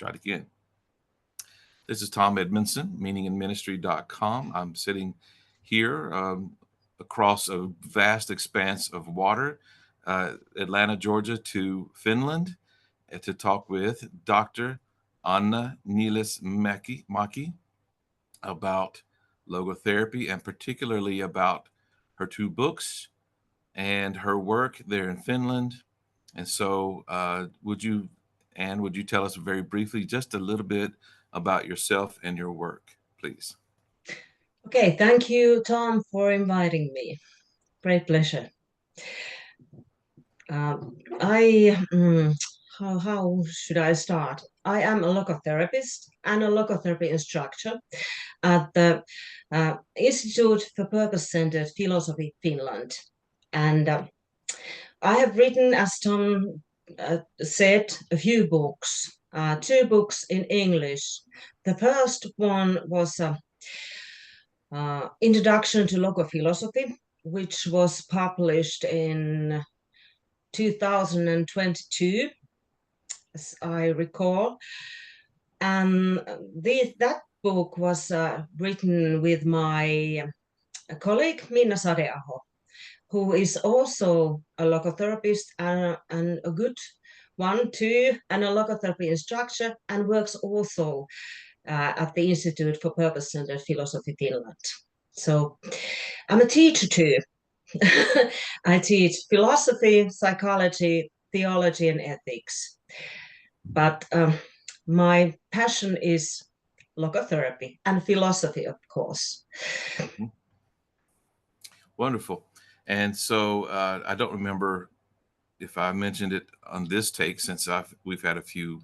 Try it again. This is Tom Edmondson, meaningandministry.com. I'm sitting here across a vast expanse of water, Atlanta, Georgia to Finland, to talk with Dr. Anna Niiles-Maki about logotherapy, and particularly about her 2 books and her work there in Finland. And so would you tell us very briefly just a little bit about yourself and your work, please? Okay, thank you, Tom, for inviting me. Great pleasure. How should I start? I am a logotherapist and a logotherapy instructor at the Institute for Purpose-Centered Philosophy, Finland. And I have written, as Tom said, a few books, 2 books in English. The first one was Introduction to Logophilosophy, which was published in 2022, as I recall. And that book was written with my colleague, Minna Sadeaho, who is also a logotherapist and a good one too, and a logotherapy instructor, and works also at the Institute for Purpose-Centered Philosophy, Finland. So I'm a teacher too. I teach philosophy, psychology, theology, and ethics. But my passion is logotherapy and philosophy, of course. Mm-hmm. Wonderful. And so I don't remember if I mentioned it on this take, since we've had a few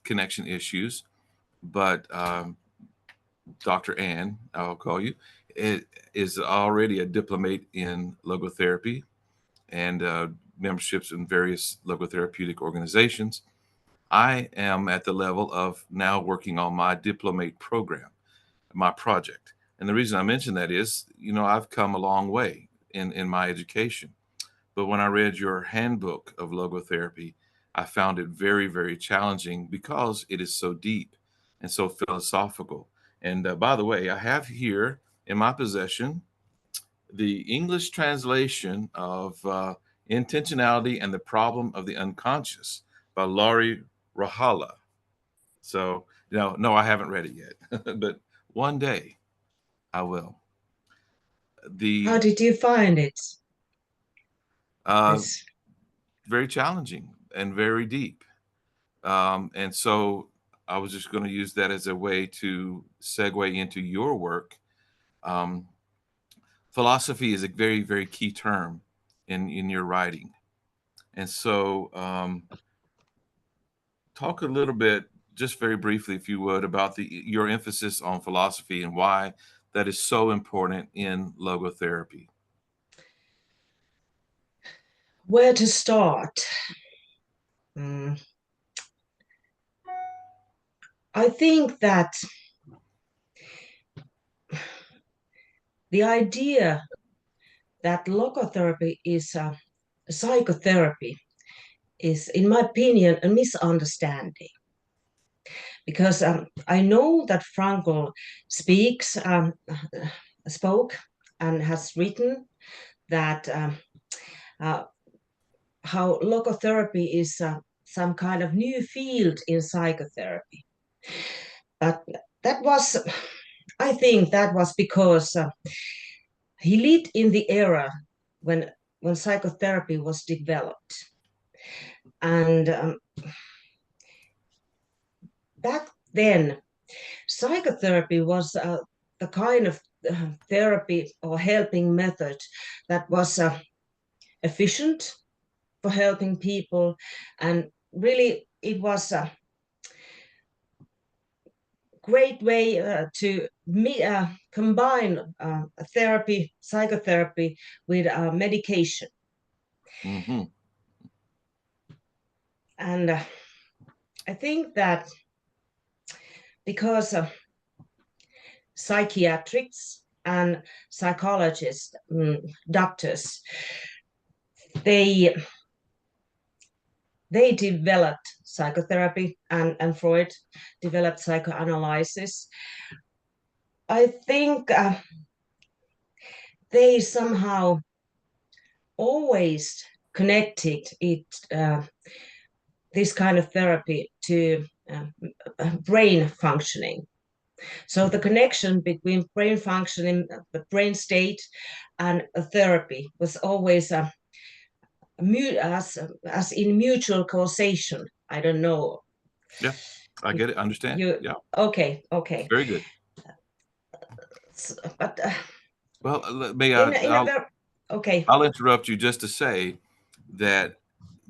connection issues, but Dr. Ann, I'll call you, is already a diplomate in logotherapy and memberships in various logotherapeutic organizations. I am at the level of now working on my diplomate program, my project. And the reason I mention that is, I've come a long way in my education. But when I read your handbook of logotherapy, I found it very, very challenging because it is so deep and so philosophical. And by the way, I have here in my possession the English translation of Intentionality and the Problem of the Unconscious by Laurie Rahala. So, no, I haven't read it yet, but one day I will. How did you find it? Very challenging and very deep. And so I was just going to use that as a way to segue into your work. Philosophy is a very, very key term in your writing. And so talk a little bit, just very briefly, if you would, about your emphasis on philosophy and why that is so important in logotherapy. Where to start? I think that the idea that logotherapy is a psychotherapy is, in my opinion, a misunderstanding. Because I know that Frankl spoke and has written that how logotherapy is some kind of new field in psychotherapy. But I think that was because he lived in the era when psychotherapy was developed. And back then, psychotherapy was the kind of therapy or helping method that was efficient for helping people, and really it was a great way to combine psychotherapy with medication. Mm-hmm. And I think that because psychiatrists and psychologists, doctors, they developed psychotherapy and Freud developed psychoanalysis, I think they somehow always connected this kind of therapy to brain functioning. So the connection between brain functioning, the brain state, and therapy was always as in mutual causation. I don't know Yeah, I if get it. Understand. you. Yeah, Okay, it's okay. very good. But Well, may in a very okay. I'll interrupt you just to say that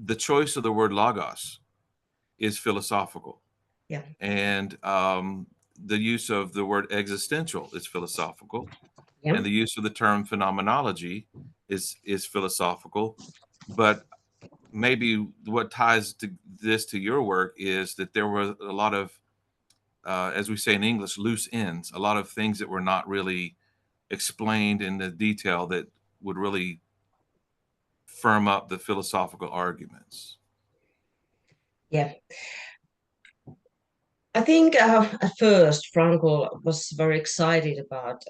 the choice of the word logos is philosophical, Yeah, and the use of the word existential is philosophical, yeah, and the use of the term phenomenology is philosophical. But maybe what ties this to your work is that there were a lot of, as we say in English, loose ends, a lot of things that were not really explained in the detail that would really firm up the philosophical arguments. yeah. I think at first Frankl was very excited about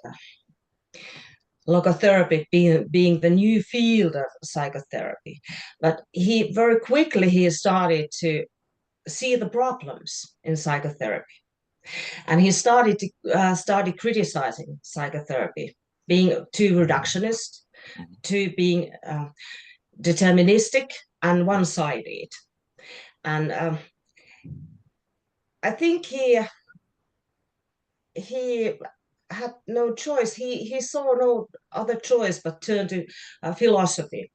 logotherapy being the new field of psychotherapy, but he very quickly he started to see the problems in psychotherapy, and he started criticizing psychotherapy, being too reductionist, Mhm. to being deterministic and one-sided, and I think he had no choice. He saw no other choice but turn to philosophy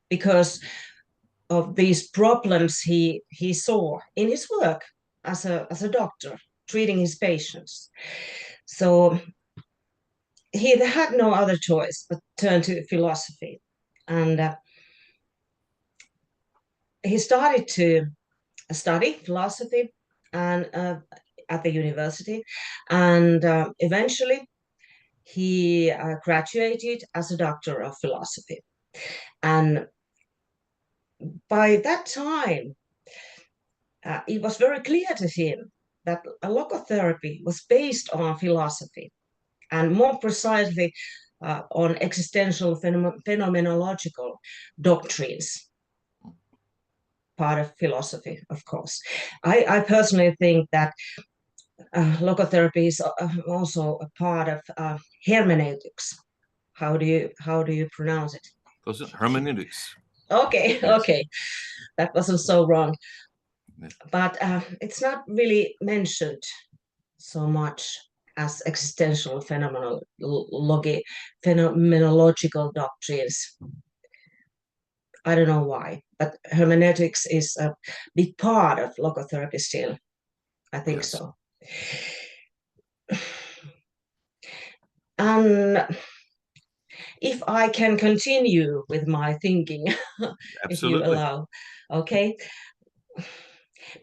because of these problems he saw in his work as a doctor treating his patients. So he had no other choice but turn to philosophy, and he started to study philosophy and at the university, and eventually he graduated as a doctor of philosophy. And by that time, it was very clear to him that logotherapy was based on philosophy, and more precisely on existential phenomenological doctrines, part of philosophy, of course. I personally think that logotherapy is also a part of hermeneutics. How do you pronounce it? Those are hermeneutics. Okay, Yes. okay, that wasn't so wrong, Yes. but it's not really mentioned so much as existential phenomenological doctrines. I don't know why, but hermeneutics is a big part of logotherapy still. I think Yes. so. And if I can continue with my thinking, if you Absolutely. allow, okay.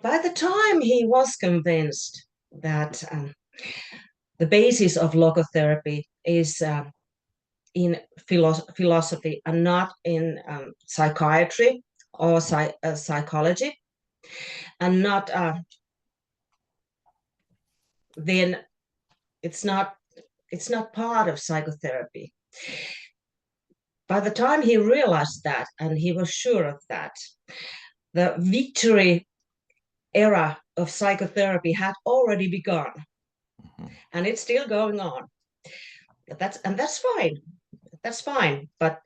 By the time he was convinced that the basis of logotherapy is in philosophy and not in psychiatry or psychology, and not then it's not part of psychotherapy. By the time he realized that, and he was sure of that, the victory era of psychotherapy had already begun, Mhm. and it's still going on. That's fine. That's fine. But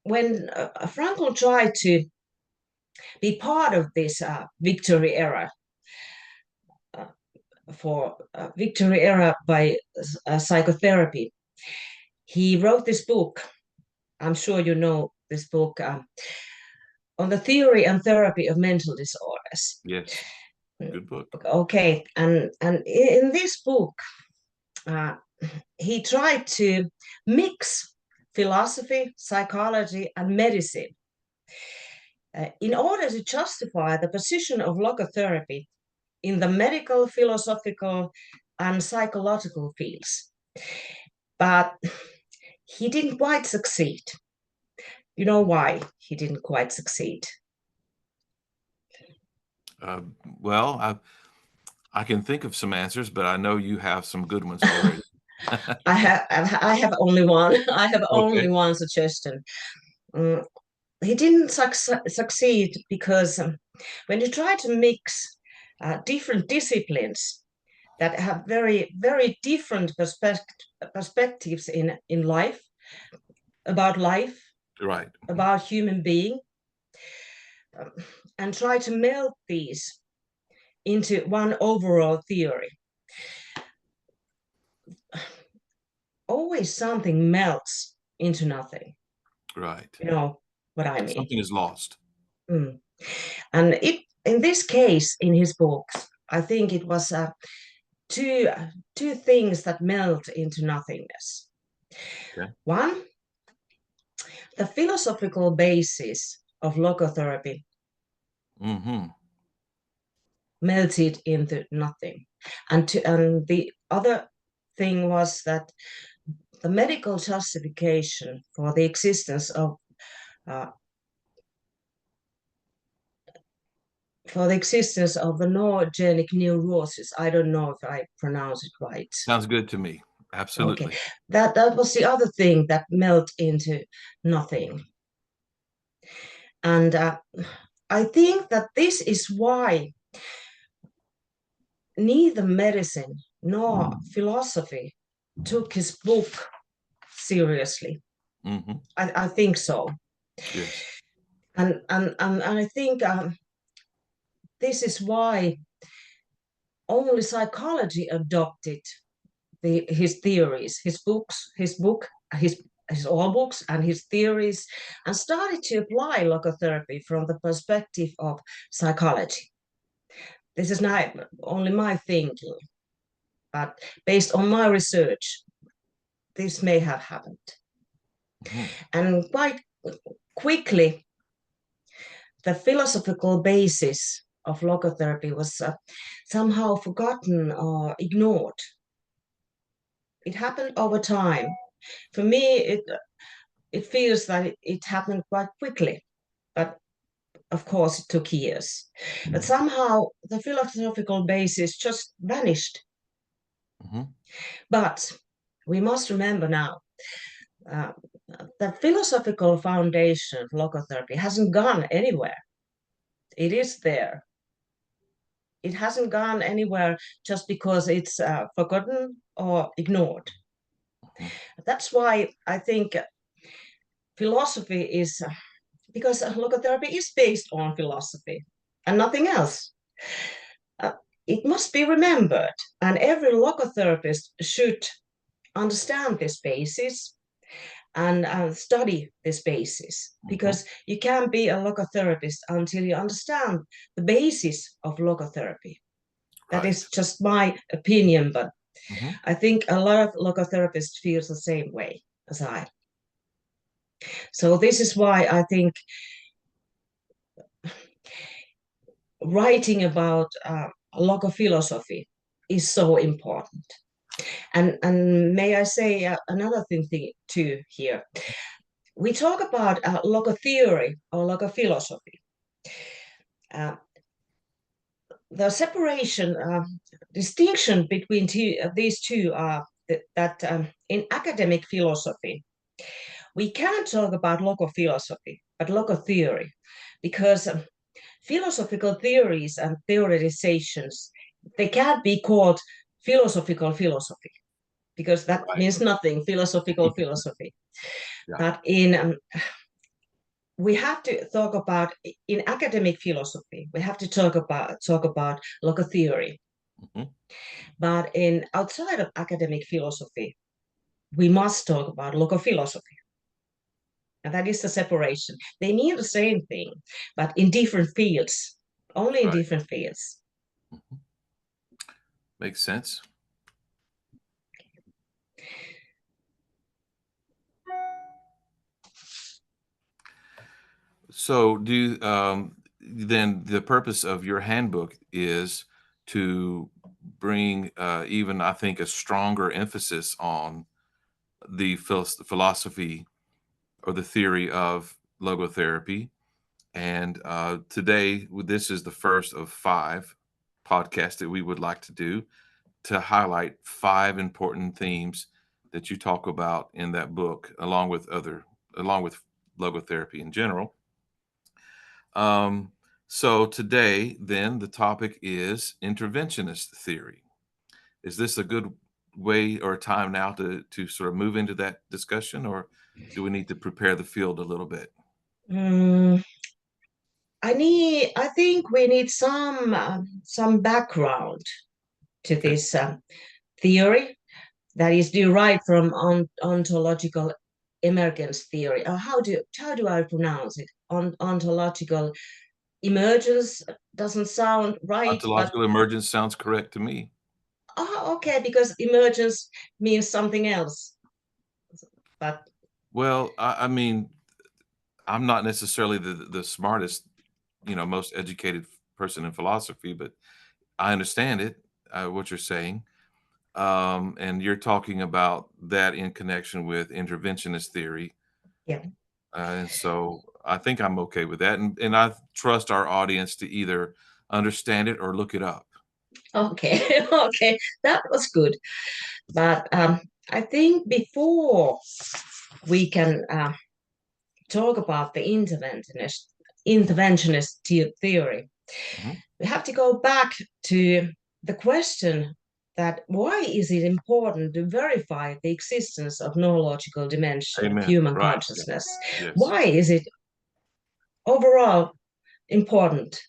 when Frankl tried to be part of this victory era, uh, for victory era by psychotherapy, he wrote this book. I'm sure you know this book on the theory and therapy of mental disorders. Yes. Good book. Okay, and in this book, uh, he tried to mix philosophy, psychology, and medicine in order to justify the position of logotherapy in the medical, philosophical, and psychological fields. But he didn't quite succeed. You know why he didn't quite succeed? Uh, well, I can think of some answers, but I know you have some good ones already. I have only one. I have only Okay. one suggestion. Mm, he didn't succeed because when you try to mix different disciplines that have very, very different perspectives in life, Right. about human being, um, and try to melt these into one overall theory, always something melts into nothing. Right. You know what I mean? Something is lost. Mm. And in this case, in his books, I think it was two two things that melt into nothingness. Okay. One, the philosophical basis of logotherapy Mm-hmm. melted into nothing, and the other thing was that the medical justification uh, for the existence of the neurogenic neurosis. I don't know if I pronounce it right. Sounds good to me. Okay, Absolutely. that was the other thing that melt into nothing. And I think that this is why neither medicine nor philosophy took his book seriously. Mm-hmm. I think so. Yes. And I think this is why only psychology adopted his theories, his all books and his theories, and started to apply logotherapy from the perspective of psychology. This is not only my thinking, but based on my research, this may have happened. Mm-hmm. And quite quickly, the philosophical basis of logotherapy was somehow forgotten or ignored. It happened over time. For me, it feels that it happened quite quickly, but of course it took years. But somehow the philosophical basis just vanished. Mm-hmm. But we must remember now, uh, the philosophical foundation of logotherapy hasn't gone anywhere. It is there. It hasn't gone anywhere just because it's forgotten or ignored. Mm-hmm. That's why I think philosophy is, because logotherapy is based on philosophy and nothing else. Uh, it must be remembered, and every logotherapist should understand this basis and study this basis, Mm-hmm. because you can't be a logotherapist until you understand the basis of logotherapy. That Right. is just my opinion, but Mm-hmm. I think a lot of logotherapists feel the same way as I. So this is why I think writing about logophilosophy is so important. And may I say another thing too here? We talk about logotheory or logophilosophy. Uh, the separation, distinction between these two are that in academic philosophy, we can talk about logophilosophy, but logotheory, because philosophical theories and theoretizations, they can't be called philosophical philosophy, because that Right. means nothing, philosophical philosophy. Yeah. But we have to talk about, in academic philosophy, we have to talk about logotheory. Mm-hmm. But in outside of academic philosophy, we must talk about logophilosophy. And that is the separation. They mean the same thing, but in different fields, only in Right. different fields. Mm-hmm. Makes sense. So, then the purpose of your handbook is to bring even, I think, a stronger emphasis on the philosophy or the theory of logotherapy. And today, this is the first of 5 podcasts that we would like to do to highlight 5 important themes that you talk about in that book, along with logotherapy in general. Um, so today, then, the topic is interventionist theory. Is this a good way or time now to sort of move into that discussion, or do we need to prepare the field a little bit? Mm, I think we need some background to Okay. this theory that is derived from ontological emergence theory. How do I pronounce it? Ontological emergence doesn't sound right, but Ontological emergence sounds correct to me. okay, because emergence means something else. But Well, I mean, I'm not necessarily the smartest, most educated person in philosophy, but I understand it, what you're saying. And you're talking about that in connection with interventionist theory. yeah, And so I think I'm okay with that. And I trust our audience to either understand it or look it up. okay, okay, that was good. But I think before we can talk about the interventionist theory, Mhm. we have to go back to the question that why is it important to verify the existence of neurological dimension of Amen. human Right. Yeah. consciousness? Yes. Why is it overall important?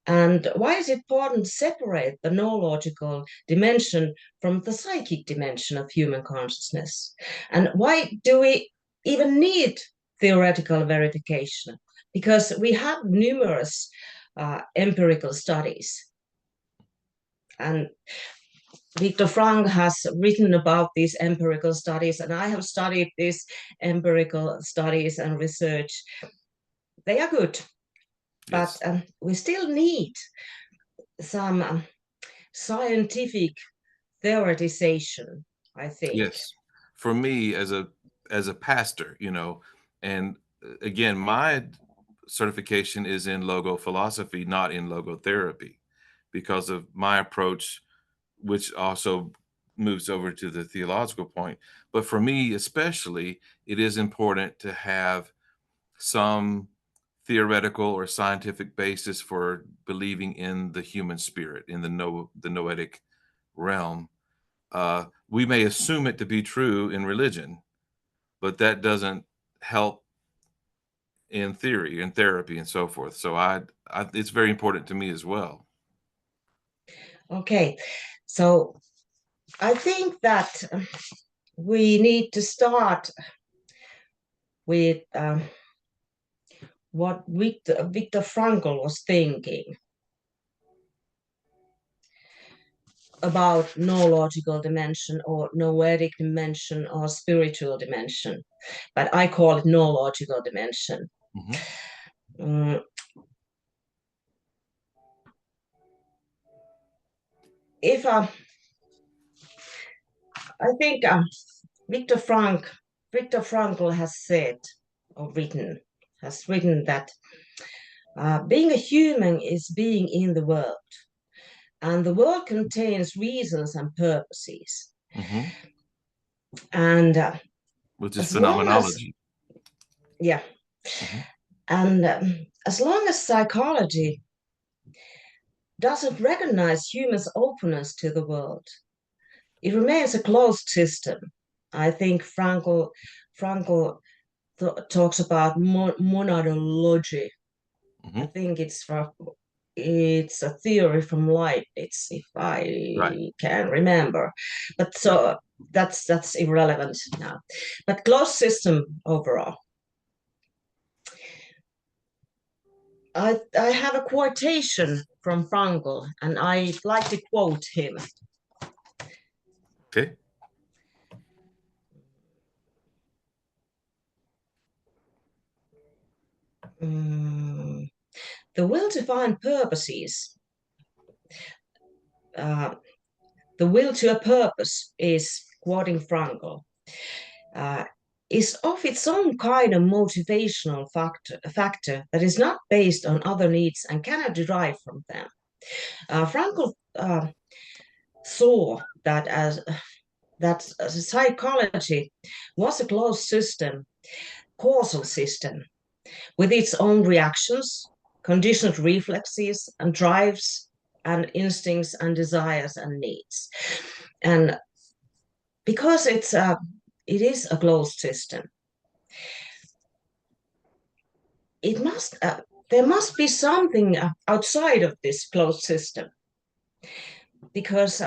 And why is it important to separate the neurological dimension from the psychic dimension of human consciousness? And why do we even need theoretical verification? Because we have numerous empirical studies. And Viktor Frank has written about these empirical studies, and I have studied these empirical studies and research. They are good, but Yes. we still need some scientific theoretization, I think. Yes. For me as a pastor, and again, my certification is in logo philosophy, not in logotherapy, because of my approach, which also moves over to the theological point. But for me, especially, it is important to have some theoretical or scientific basis for believing in the human spirit, in the noetic realm. We may assume it to be true in religion, but that doesn't help in theory and therapy and so forth. So it's very important to me as well. Okay, so I think that we need to start with what Viktor Frankl was thinking about neurological dimension or noetic dimension or spiritual dimension, but I call it neurological dimension. Hmm. Mm, if I think Viktor Frankl has said or written that being a human is being in the world, and the world contains reasons and purposes. Hmm. And Which is as long as, phenomenology. yeah, Hmm. and as long as psychology doesn't recognize humans' openness to the world, it remains a closed system. I think Frankl talks about monadology. I Hmm. think it's a theory from Leibniz, if Right. I can remember. But Right. so that's irrelevant now. But closed system overall. I have a quotation from Frankl, and I'd like to quote him. Okay. Mm, the will to find purposes, uh, the will to a purpose is, quoting Frankl, uh, is of its own kind of motivational factor that is not based on other needs and cannot derive from them. Frankl saw that psychology was a closed system, causal system, with its own reactions, conditioned reflexes and drives and instincts and desires and needs. And because it is a closed system, it must there must be something outside of this closed system, because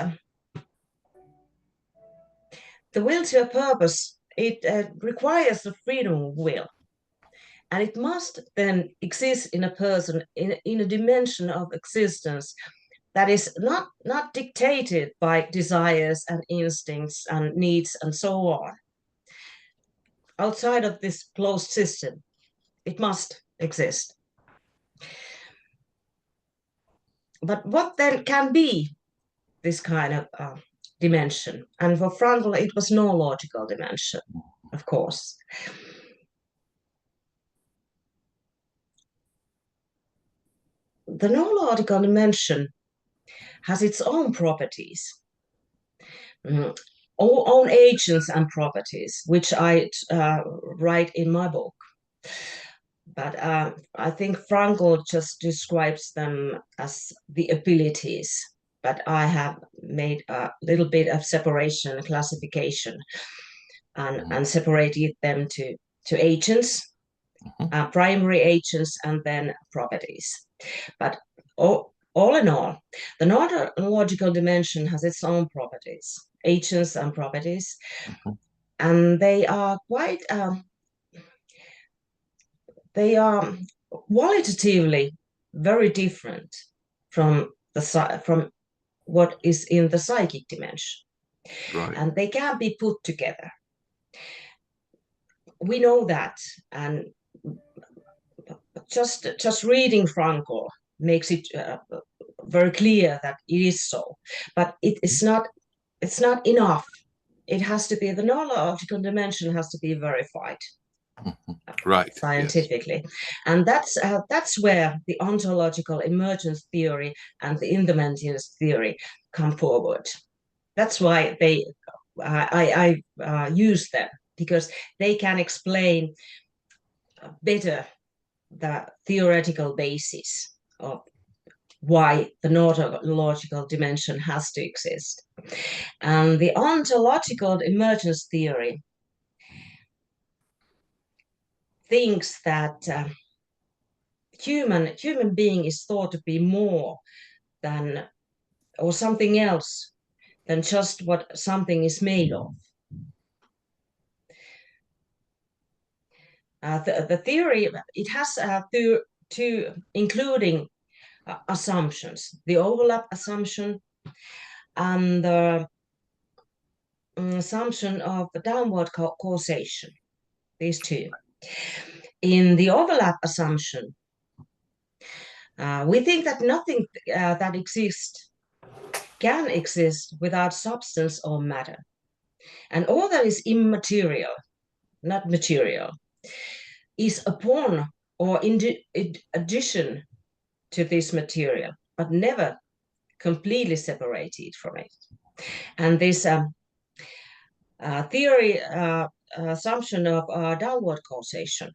the will to a purpose, it requires the freedom of will, and it must then exist in a person in a dimension of existence that is not dictated by desires and instincts and needs and so on. Outside of this closed system, it must exist. But what then can be this kind of dimension? And for Frankl, it was neurological dimension, of course. The neurological dimension has its own properties, own agents and properties, which I write in my book. But I think Frankl just describes them as the abilities. But I have made a little bit of separation, classification, and separated them to agents, primary agents, and then properties. But all in all, the neurological dimension has its own properties, agents and properties, and they are qualitatively very different from what is in the psychic dimension. Right. And they can't be put together. We know that, and just reading Frankl makes it very clear that it is so. But it's not enough. It has to be, the neurological dimension has to be verified. Right. Scientifically. Yes. And that's where the ontological emergence theory and the immanence theory come forward. That's why I use them, because they can explain better the theoretical basis of why the neurological dimension has to exist. And the ontological emergence theory thinks that human being is thought to be more than, or something else than just what something is made of. The theory, it has two including assumptions: the overlap assumption and the assumption of the downward causation. These two. In the overlap assumption, we think that nothing that exists can exist without substance or matter. And all that is immaterial, not material, is upon or in addition to this material, but never completely separated from it. And this theory assumption of downward causation,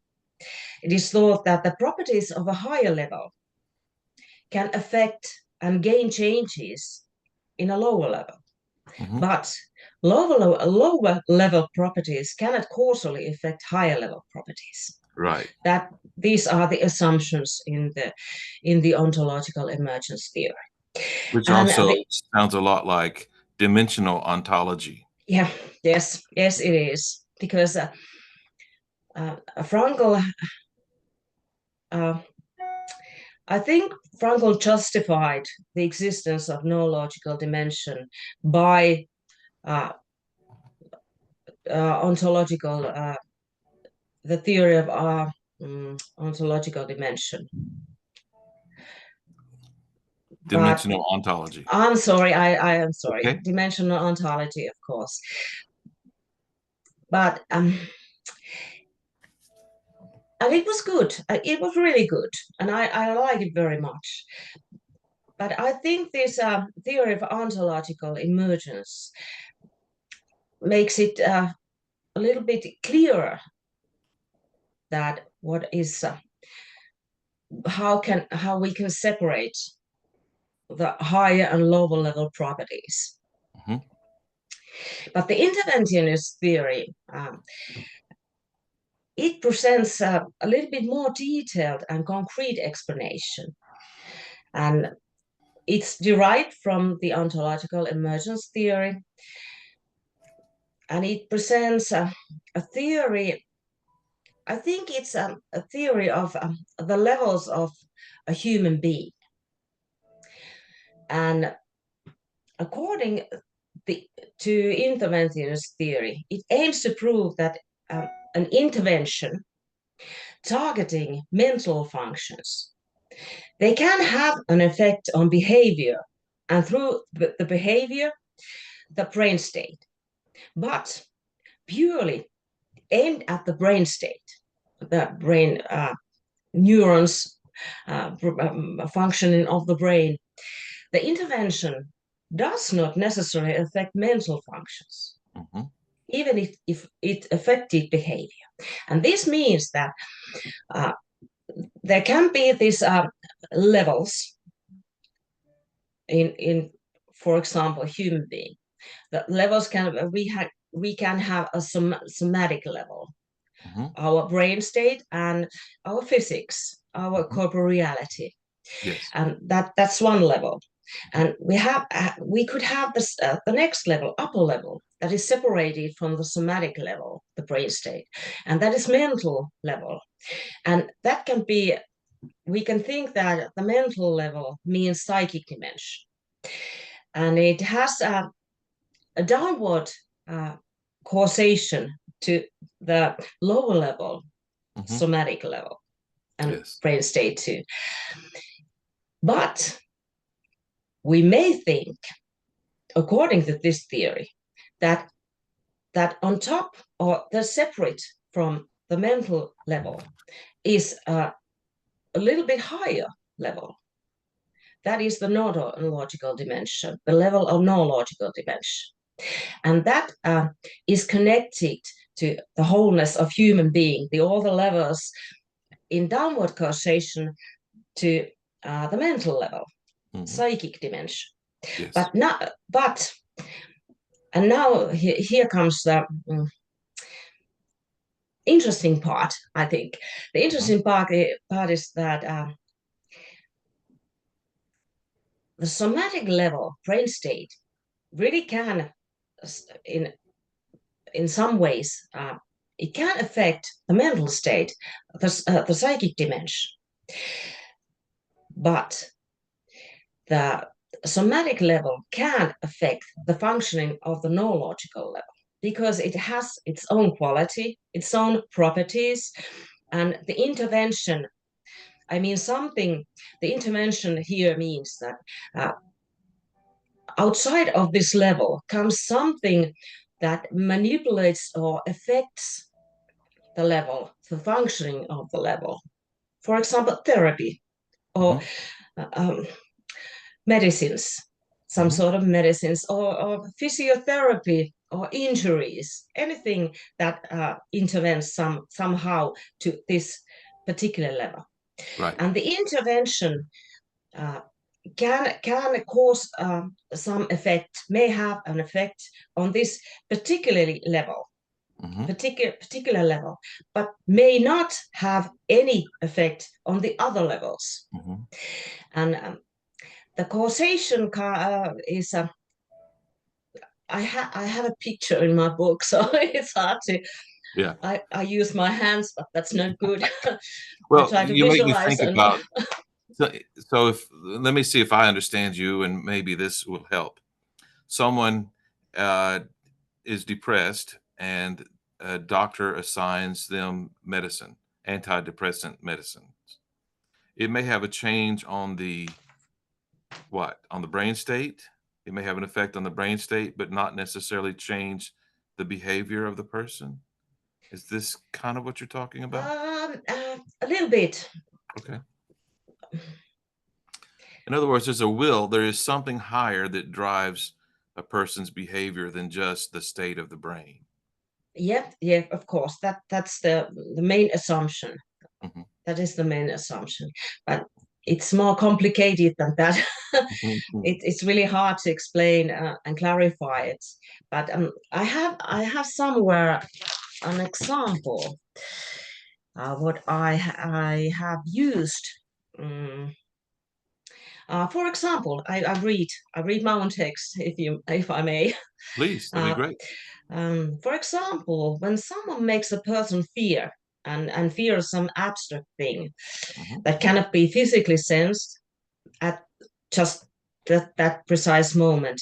it is thought that the properties of a higher level can affect and gain changes in a lower level. But lower level properties cannot causally affect higher level properties. Right. That these are the assumptions in the ontological emergence theory. Which also sounds a lot like dimensional ontology. Yeah, yes, it is. Because Frankl, I think Frankl justified the existence of neurological dimension by ontological, the theory of ontological dimension. Dimensional ontology. I'm sorry, I am sorry. Okay. Dimensional ontology, of course. But And it was good. It was really good, and I like it very much. But I think this theory of ontological emergence makes it a little bit clearer that what is how we can separate the higher and lower level properties. Hmm. But the interventionist theory it presents a little bit more detailed and concrete explanation, and it's derived from the ontological emergence theory, and it presents a theory. I think it's a theory of the levels of a human being. And according the, to interventionist theory, it aims to prove that an intervention targeting mental functions, they can have an effect on behavior, and through the behavior, the brain state, but purely aimed at the brain state, the brain neurons functioning of the brain. The intervention does not necessarily affect mental functions, Hmm. even if it affected behavior. And this means that uh, there can be these levels in, for example, human being. The levels we can have a somatic level, Hmm. our brain state and our physics, our Hmm. corporeality, Yes. and that's one level. And we could have this the next level, upper level, that is separated from the somatic level, the brain state, and that is mental level. And that can be, we can think that the mental level means psychic dimension, and it has a downward uh, causation to the lower level, Hmm. somatic level, and Yes. brain state too. But we may think, according to this theory, that on top or the separate from the mental level is a little bit higher level. That is the neurological dimension, the level of neurological dimension. And that is connected to the wholeness of human being, all the levels in downward causation to the mental level, Hmm. psychic dimension. Yes. But not, but, and now here comes the interesting part, I think. The Hmm. interesting part is that the somatic level brain state really can, in some ways, it can affect the mental state, the psychic dimension. But the somatic level can affect the functioning of the neurological level because it has its own quality, its own properties, and the intervention. I mean, the intervention here means that uh, outside of this level comes something that manipulates or affects the level, the functioning of the level. For example, therapy or Hmm. um, medicines, some Hmm. sort of medicines, or physiotherapy or injuries, anything that intervenes somehow to this particular level. Right. And the intervention uh, can cause some effect, may have an effect on this Hmm. particular level, but may not have any effect on the other levels. Hmm. And the causation is I have a picture in my book, so it's hard to. Yeah. I use my hands, but that's not good. I Well, try to you make me visualize think and about. So if let me see if I understand you, and maybe this will help. Someone uh, is depressed, and a doctor assigns them medicine, antidepressant medicine. It may have a change on the what? On the brain state. It may have an effect on the brain state, but not necessarily change the behavior of the person. Is this kind of what you're talking about? A little bit. Okay. In other words, there's a will, there is something higher that drives a person's behavior than just the state of the brain. Yeah, yeah, of course. That's the main assumption. Mhm. That is the main assumption. But it's more complicated than that. Mhm. It's really hard to explain and clarify it. But I have somewhere an example what I have used. Mm, for example, I read my own text if I may. Please, that'd be Uh, great. for example, when someone makes a person fear and fears some abstract thing Mhm. that cannot be physically sensed at just that precise moment,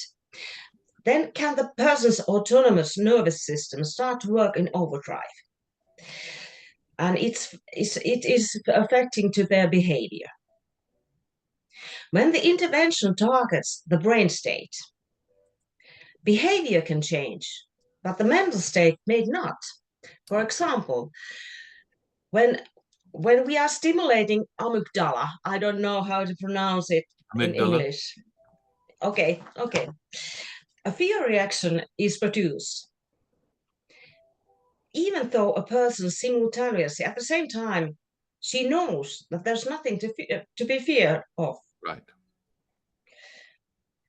then can the person's autonomous nervous system start to work in overdrive, and it is affecting to their behavior. When the intervention targets the brain state, behavior can change, but the mental state may not. For Okay. example, when when we are stimulating amygdala, I don't know how to pronounce it in Amygdala. English. Okay, okay. A fear reaction is produced, even though a person simultaneously, at the same time, she knows that there's nothing to be feared of. Right.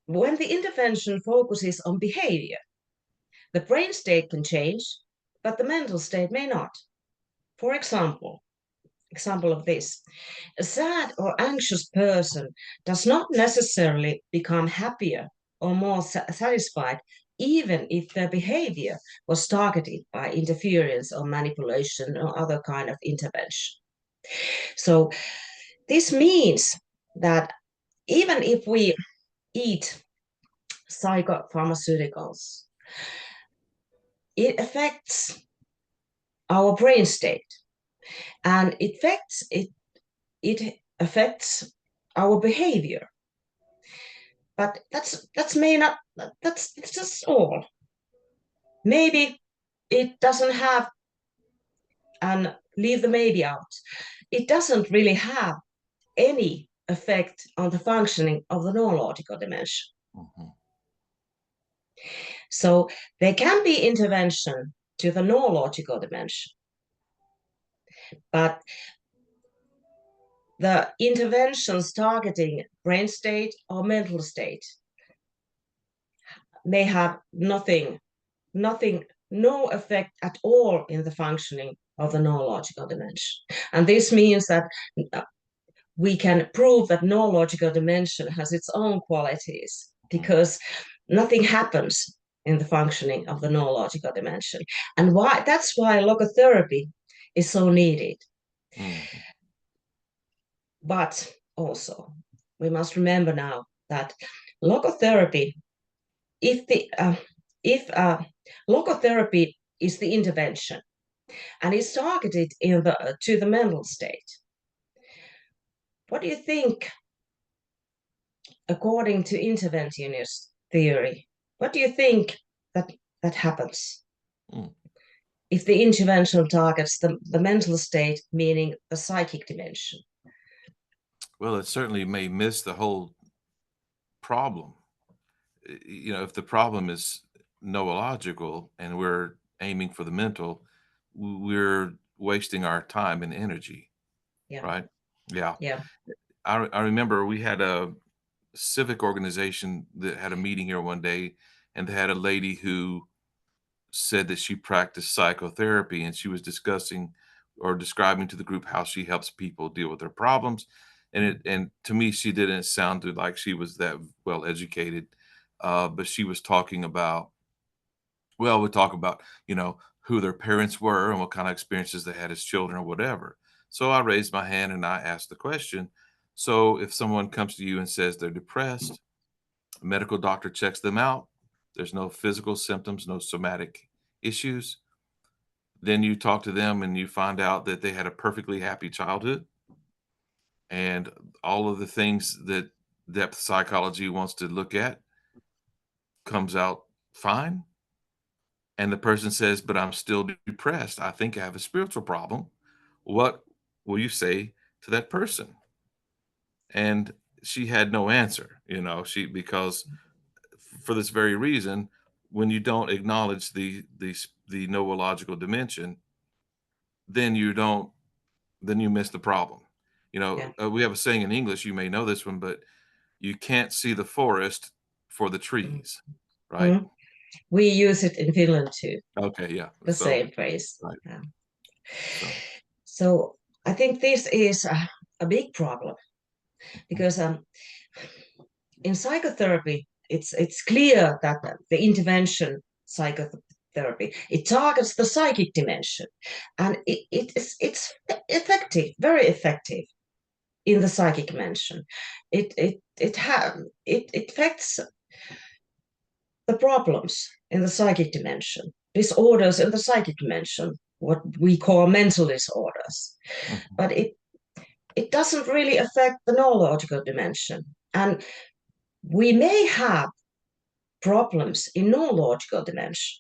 When the intervention focuses on behavior, the brain state can change, but the mental state may not. For example of this, a sad or anxious person does not necessarily become happier or more satisfied, even if their behavior was targeted by interference or manipulation or other kind of intervention. So this means that even if we eat psychopharmaceuticals, it affects our brain state, and it affects our behavior. But that's may not that's it's just all. Maybe it doesn't have, and leave the maybe out. It doesn't really have any effect on the functioning of the neurological dimension. Mhm. So there can be intervention to the neurological dimension, but the interventions targeting brain state or mental state may have nothing, no effect at all in the functioning of the neurological dimension. And this means that we can prove that neurological dimension has its own qualities Mhm. because nothing happens in the functioning of the neurological dimension. And why that's why logotherapy is so needed. Mhm. But also, we must remember now that logotherapy, if the if logotherapy is the intervention and is targeted to the mental state, what do you think, according to interventionist theory, what do you think that that happens Mm. if the intervention targets the mental state, meaning the psychic dimension? Well, it certainly may miss the whole problem. If the problem is noological and we're aiming for the mental, we're wasting our time and energy, Yeah, right? Yeah. yeah. I remember we had a civic organization that had a meeting here one day, and they had a lady who said that she practiced psychotherapy, and she was discussing or describing to the group how she helps people deal with their problems. And to me, she didn't sound like she was that well educated, but she was talking about, well, we talk about, who their parents were and what kind of experiences they had as children or whatever. So I raised my hand and I asked the question. So if someone comes to you and says they're depressed, a medical doctor checks them out, there's no physical symptoms, no somatic issues, then you talk to them and you find out that they had a perfectly happy childhood and all of the things that depth psychology wants to look at comes out fine. and the person says, "But I'm still depressed. I think I have a spiritual problem." What will you say to that person? And she had no answer, she because for this very reason, when you don't acknowledge the neurological dimension, then you don't then you miss the problem. Yeah. We have a saying in English, you may know this one, but you can't see the forest for the Mm. trees, right? Mm. We use it in Finland too, Okay, yeah. the So, same phrase. right. Yeah. So, So I think this is a big problem because in psychotherapy, it's clear that the intervention psychotherapy it targets the psychic dimension, and it's effective, very effective in the psychic dimension. It affects the problems in the psychic dimension, disorders in the psychic dimension, what we call mental disorders. mhm, But it doesn't really affect the neurological dimension. And we may have problems in neurological dimension,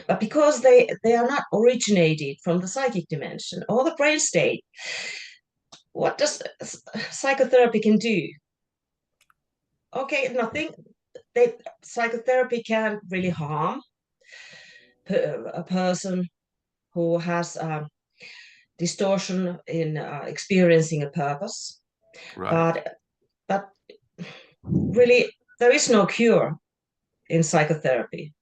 but because they are not originated from the psychic dimension or the brain state, what does psychotherapy can do? Okay, nothing. Psychotherapy can't really harm a person who has distortion in experiencing a purpose, right, but really there is no cure in psychotherapy,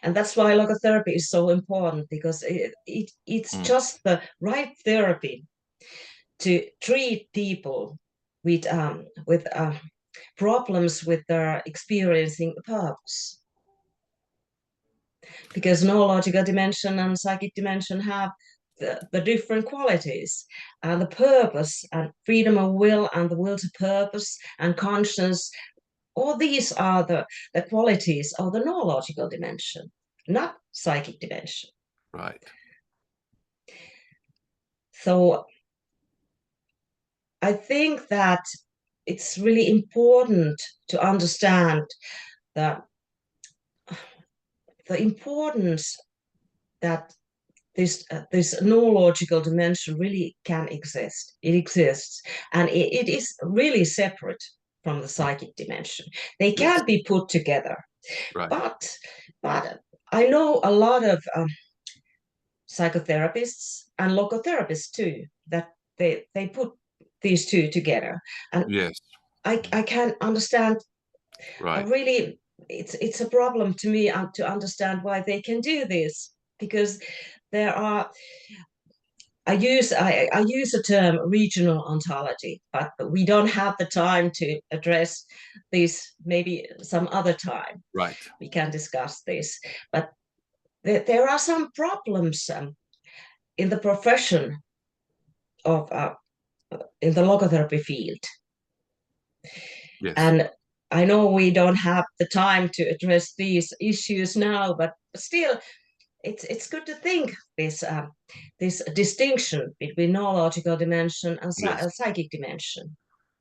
and that's why logotherapy is so important because it's mm, just the right therapy to treat people with problems with their experiencing a purpose, because neurological dimension and psychic dimension have the different qualities, and the purpose and freedom of will and the will to purpose and conscience, all these are the qualities of the neurological dimension, not psychic dimension. right. So I think that it's really important to understand the, the importance that this neurological dimension really can exist. It exists, and it is really separate from the Mm, psychic dimension. They yes, can be put together, right, but I know a lot of psychotherapists and logotherapists too that they put these two together, and yes, I can understand. right, Really, it's a problem to me to understand why they can do this, because there are I use the term regional ontology, but we don't have the time to address this. Maybe some other time right, we can discuss this. But there are some problems in the profession of in the logotherapy field, yes. and I know we don't have the time to address these issues now, but still, it's good to think this distinction between neurological dimension and Yes. psychic dimension.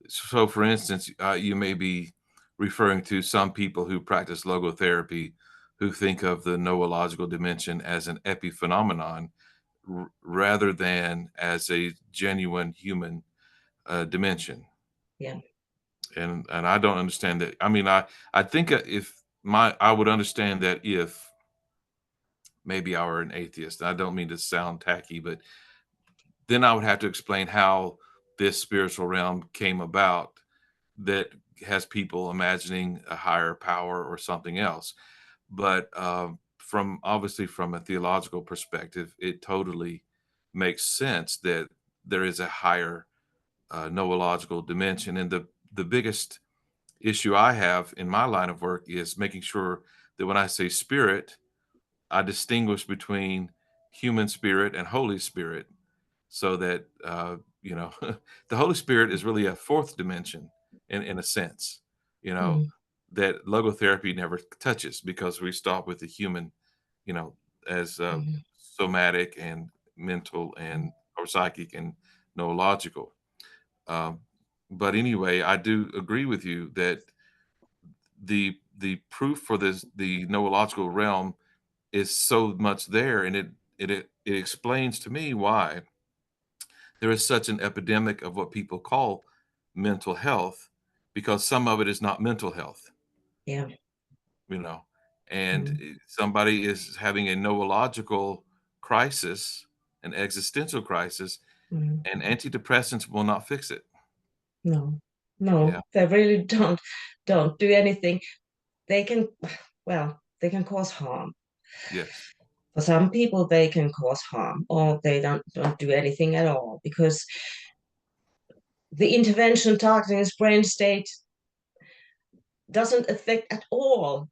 So, for instance, you may be referring to some people who practice logotherapy who think of the noological dimension as an epiphenomenon rather than as a genuine human dimension. Yeah. And I don't understand that. I mean, I think if I would understand that if maybe I were an atheist. I don't mean to sound tacky, but then I would have to explain how this spiritual realm came about that has people imagining a higher power or something else. But from obviously from a theological perspective, it totally makes sense that there is a higher noological dimension. And the biggest issue I have in my line of work is making sure that when I say spirit, I distinguish between human spirit and Holy Spirit so that the Holy Spirit is really a fourth dimension in a sense, you know, Mm, that logotherapy never touches because we stop with the human, you know, as mm, somatic and mental and or psychic and neurological. Um, but anyway, I do agree with you that the proof for the neurological realm is so much there, and it explains to me why there is such an epidemic of what people call mental health, because some of it is not mental health, Yeah. you know, and Mm, somebody is having a neurological crisis, an existential crisis, mm. and antidepressants will not fix it. No, Yeah. no, they really don't do anything. They can, well, they can cause harm. Yes. For some people, they can cause harm, or they don't do anything at all because the intervention targeting his brain state doesn't affect at all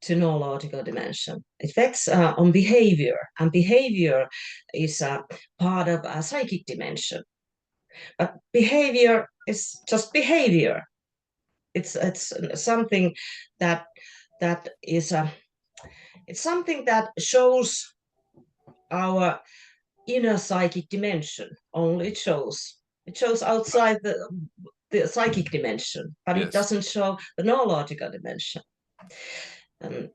to neurological dimension. It affects on behavior, and behavior is a part of a psychic dimension. But behavior is just behavior. It's something that that is a it's something that shows our inner psychic dimension. Only it shows outside the psychic dimension, but it Yes. doesn't show the neurological dimension. And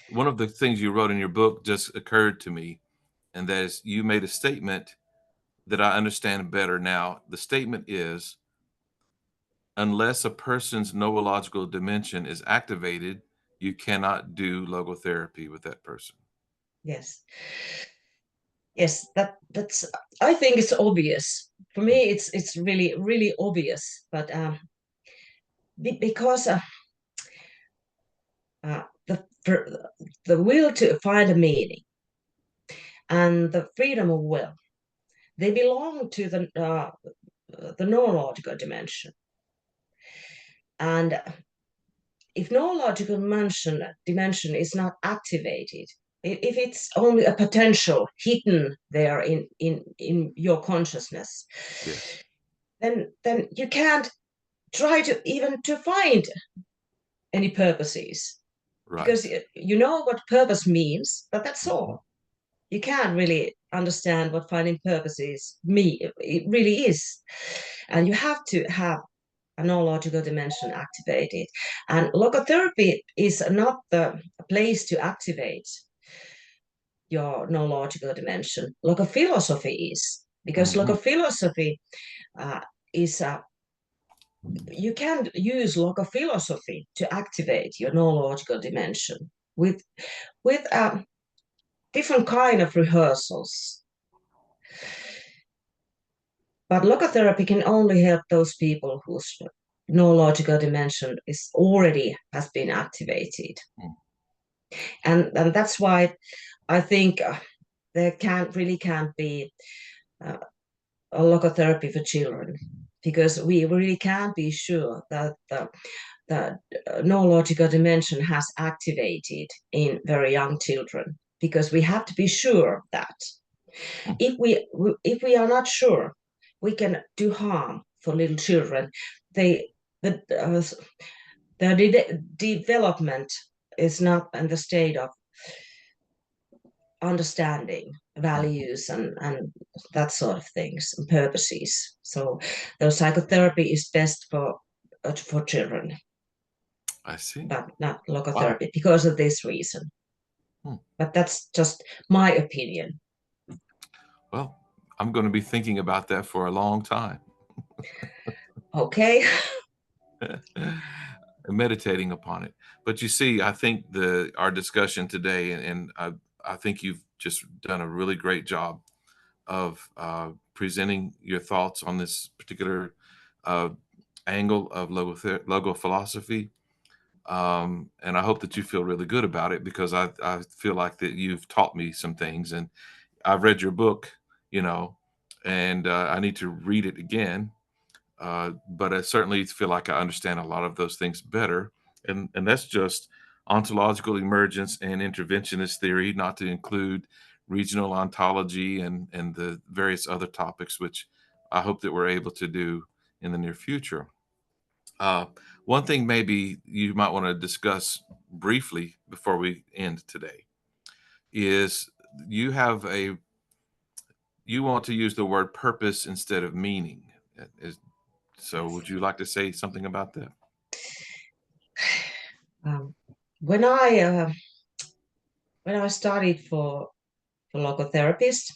One of the things you wrote in your book just occurred to me, and that is you made a statement that I understand better now. The statement is, unless a person's neurological dimension is activated, you cannot do logotherapy with that person. yes, yes, that's. I think it's obvious. For me, it's really obvious. But because uh, the the will to find a meaning and the freedom of will, they belong to the neurological dimension. And if neurological dimension is not activated, if it's only a potential hidden there in your consciousness, Yes. then you can't try to even to find any purposes because Right. you know what purpose means, but that's Mhm. all. You can't really understand what finding purpose is me it really is, and you have to have a neurological dimension activated. And logotherapy is not the place to activate your neurological dimension. Logophilosophy is, because Mhm. logophilosophy uh, is a you can use logophilosophy to activate your neurological dimension with different kind of rehearsals. But logotherapy can only help those people whose neurological dimension is already has been activated. Mm. And that's why I think there can't be uh, a logotherapy for children, because we really can't be sure that the neurological dimension has activated in very young children, because we have to be sure of that. Mm. If we are not sure, we can do harm for little children. They the their development is not in the state of understanding Mhm. values and that sort of things and purposes. So the psychotherapy is best for children, I see. but not Wow. logotherapy because of this reason. Hmm. But that's just my opinion. Well, I'm going to be thinking about that for a long time. Okay. Meditating upon it. But you see, I think the our discussion today, and I think you've just done a really great job of presenting your thoughts on this particular uh, angle of logo philosophy. And I hope that you feel really good about it, because I feel like that you've taught me some things, and I've read your book, you know, and I need to read it again, but I certainly feel like I understand a lot of those things better. And that's just ontological emergence and interventionist theory, not to include regional ontology and the various other topics, which I hope that we're able to do in the near future. Uh, One thing maybe you might want to discuss briefly before we end today is you have a you want to use the word purpose instead of meaning. So Yes. would you like to say something about that? Um, when I when I studied for logotherapist,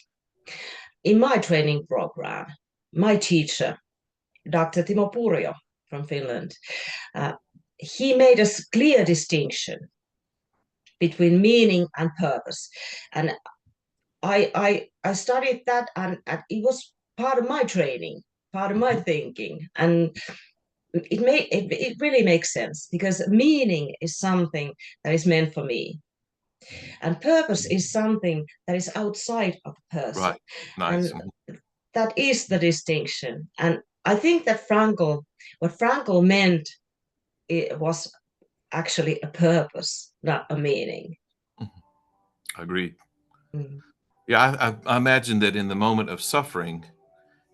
in my training program, my teacher, Dr. Timo Purio from Finland, uh, he made a clear distinction between meaning and purpose. And I studied that, and it was part of my training, part of my Hmm. thinking. And it really makes sense because meaning is something that is meant for me, and purpose is something that is outside of the person. Right. Nice. And that is the distinction. And I think that what Frankl meant, it was actually a purpose, not a meaning. Mhm. Agreed. Mm. Yeah, I imagine that in the moment of suffering,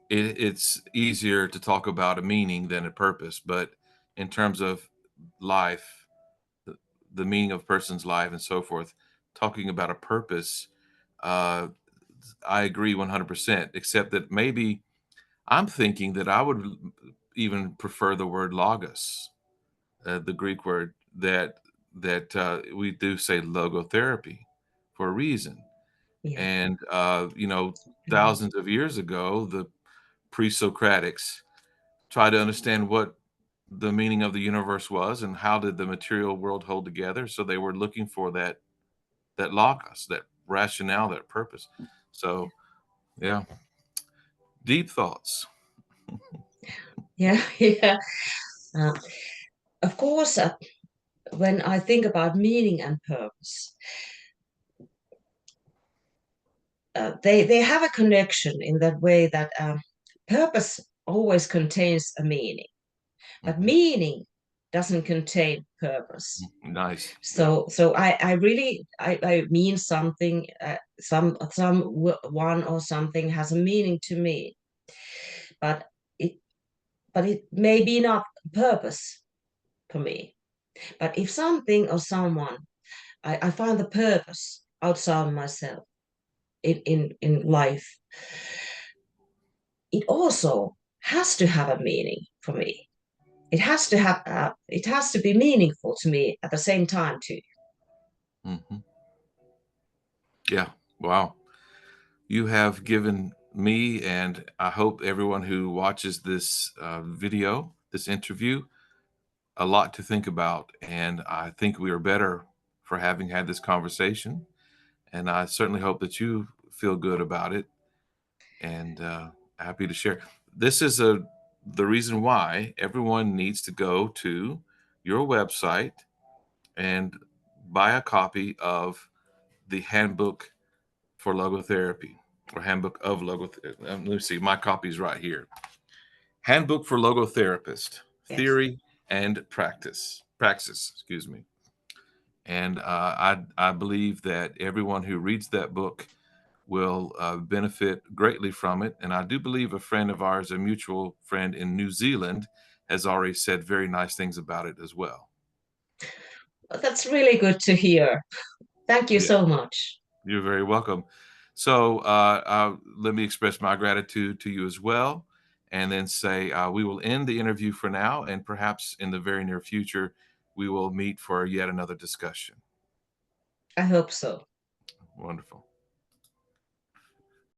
it's easier to talk about a meaning than a purpose. But in terms of life, the, the meaning of a person's life and so forth, talking about a purpose, uh, I agree 100%, except that maybe I'm thinking that I would even prefer the word logos, the Greek word that we do say logotherapy for a reason. Yeah. And Mm. thousands of years ago, the pre-Socratics tried to understand what the meaning of the universe was and how did the material world hold together. So they were looking for that logos, that rationale, that purpose. So yeah, deep thoughts. Yeah, yeah. Uh, of course, when I think about meaning and purpose, they have a connection in that way that purpose always contains a meaning, but Hmm. meaning doesn't contain purpose. Nice. Yeah. So I really I mean something, one or something has a meaning to me, but it it may be not purpose for me. But if something or someone, I find the purpose outside myself in life, it also has to have a meaning for me. It has to be meaningful to me at the same time too. Hmm. Yeah. Wow. You have given me, and I hope everyone who watches this video, this interview, a lot to think about. And I think we are better for having had this conversation. And I certainly hope that you feel good about it and happy to share. This is the reason why everyone needs to go to your website and buy a copy of the handbook for logotherapy or handbook of logotherapy. Let me see, my copy's right here. Handbook for Logotherapist, Yes. Theory and Praxis, excuse me. And I believe that everyone who reads that book will benefit greatly from it. And I do believe a friend of ours, a mutual friend in New Zealand, has already said very nice things about it as well. That's really good to hear. Thank you Yeah, so much. you're very welcome. So let me express my gratitude to you as well, and then say we will end the interview for now, and perhaps in the very near future, we will meet for yet another discussion. I hope so. Wonderful.